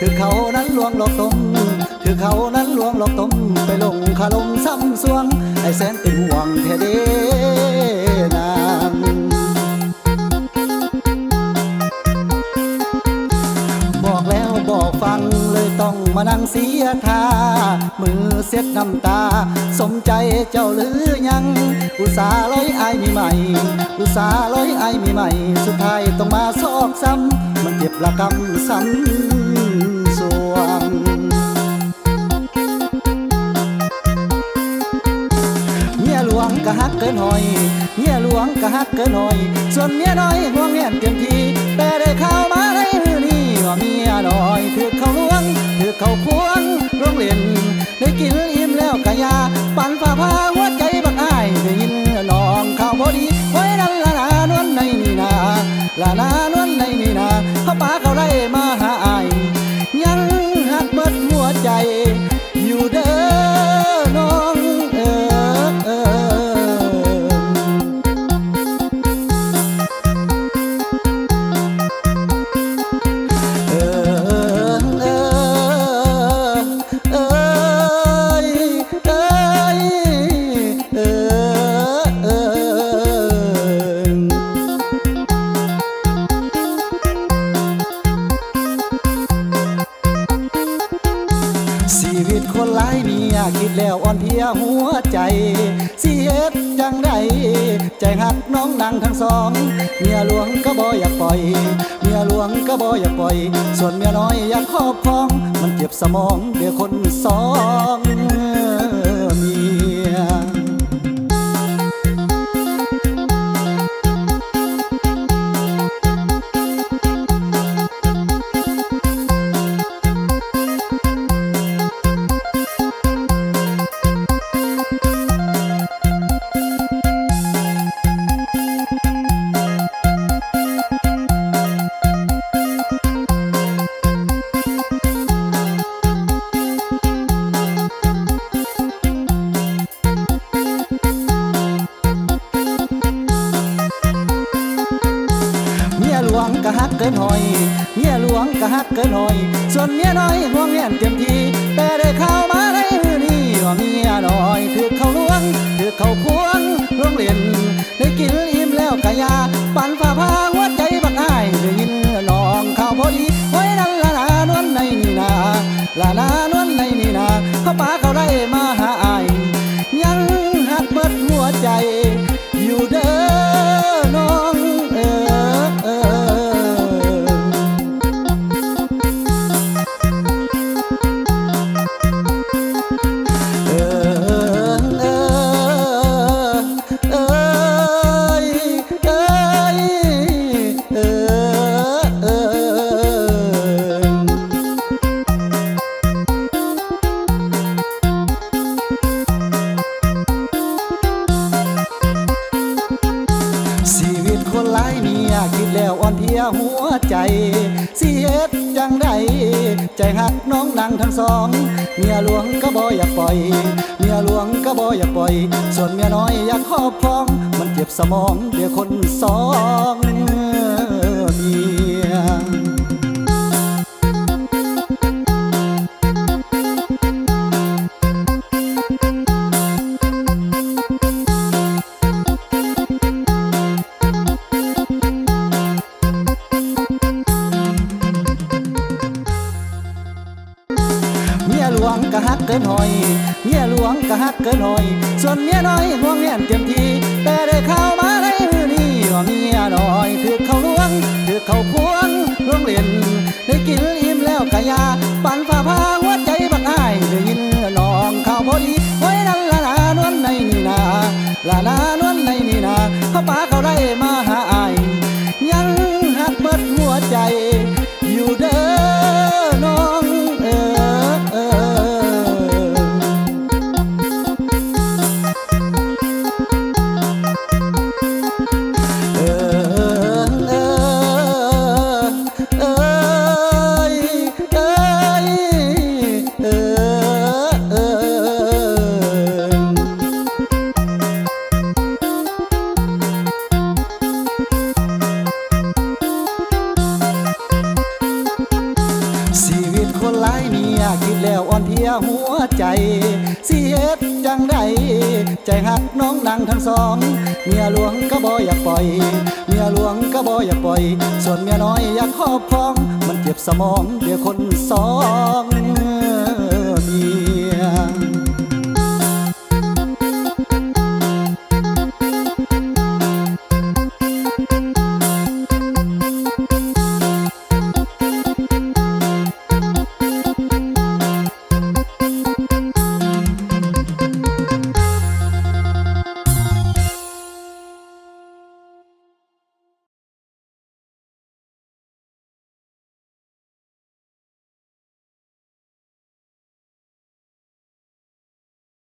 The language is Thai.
คือเขานั้นลวงหลอกตมคือเขานั้นลวงหลอกตมไปลงคาลมซ้ำสวงไอ้แสนเป็นห่วงแท้เด้นางบอกแล้วบอกฟังเลยต้องมานั่งเสียท่ามือเสียดน้ำตาสมใจเจ้าหรือยังอุตส่าห์ร้อยอายมีใหม่อุตส่าห์ร้อยอายมีใหม่สุดท้ายต้องมาซอกซ้ำมันเจ็บละกำซ้ำสวงเมียหลวงก็ฮักเกินหอยเมียหลวงก็ฮักเกินหอยส่วนเมียน้อยห่วงแน่นเต็มทีแต่ได้ข่าวมาในมือนี้ว่าเมียน้อยถือเขาล้วงถือเขาควงร่วงเล่นได้กินอิ่มแล้วกะยาปั่นฝ่าพาหัวใจบักอ้ายได้ยินน้องข่าวพอดีไว้นั่นละนานวลในนี่นาละนานวลในนี่นาเขาป่าเขาไล่มาหาอ้ายยังหักเบิดหัวใจอยู่เด้อน้องชีวิตคนหลายเมียคิดแล้วอ่อนเพลียหัวใจสิเฮ็ดจังใดใจหักน้องนางทั้งสองเมียหลวงก็บ่อยากปล่อยเมียหลวงก็บ่อยากปล่อยส่วนเมียน้อยอยากครอบครองมันเจ็บสมองเดี๋ยวคนสองเมียเมียหลวงก็ฮักเกินหอยเมียหลวงก็ฮักเกินหอยส่วนเมียน้อยห่วงแน่นเต็มทีแต่ได้ข่าวมาในมือนี้ว่าเมียน้อยถือเขาล้วงถือเขาควงร่วงเล่นได้กินอิ่มแล้วกะยาปั่นฝ่าพาหัวใจบักอ้ายได้ยินน้องข่าวพอดีไว้นั่นละนานวลในนี่นาละนานวลในนี่นาเขาป่าเขาได้มาหาอ้ายยังหักเบิดหัวใจอยู่เด้อน้องชีวิตคนหลายเมียคิดแล้วอ่อนเพลียหัวใจสิเฮ็ดจังใดใจหักน้องนางทั้งสองเมียหลวงก็บ่อยากปล่อยเมียหลวงก็บ่อยากปล่อยส่วนเมียน้อยอยากครอบครองมันเจ็บสมองเดี๋ยวคนสองเมียเมียหลวงก็ฮักเกินหอยเมียหลวงก็ฮักเกินหอยส่วนเมียน้อยห่วงแน่นเต็มทีแต่ได้ข่าวมาในมือนี้ว่าเมียน้อยถือเขาล้วงถือเขาควงร่วงเล่นได้กินอิ่มแล้วกะยาปั่นฝ่าพาหัวใจบักอ้ายได้ยินน้องข่าวพอดีไว้นั่นละนานวลในนี่นาละนานวลในนี่นาเขาป่าเขาได้มาหาอ้ายยังหักเบิดหัวใจอยู่เด้อน้อง คนหลายเมียคิดแล้วอ่อนเพลียหัวใจสิเฮ็ดจังใดใจหักน้องนางทั้งสองเมียหลวงก็บ่อยากปล่อยเมียหลวงก็บ่อยากปล่อยส่วนเมียน้อยอยากครอบครองมันเจ็บสมองเดี๋ยวคนสอง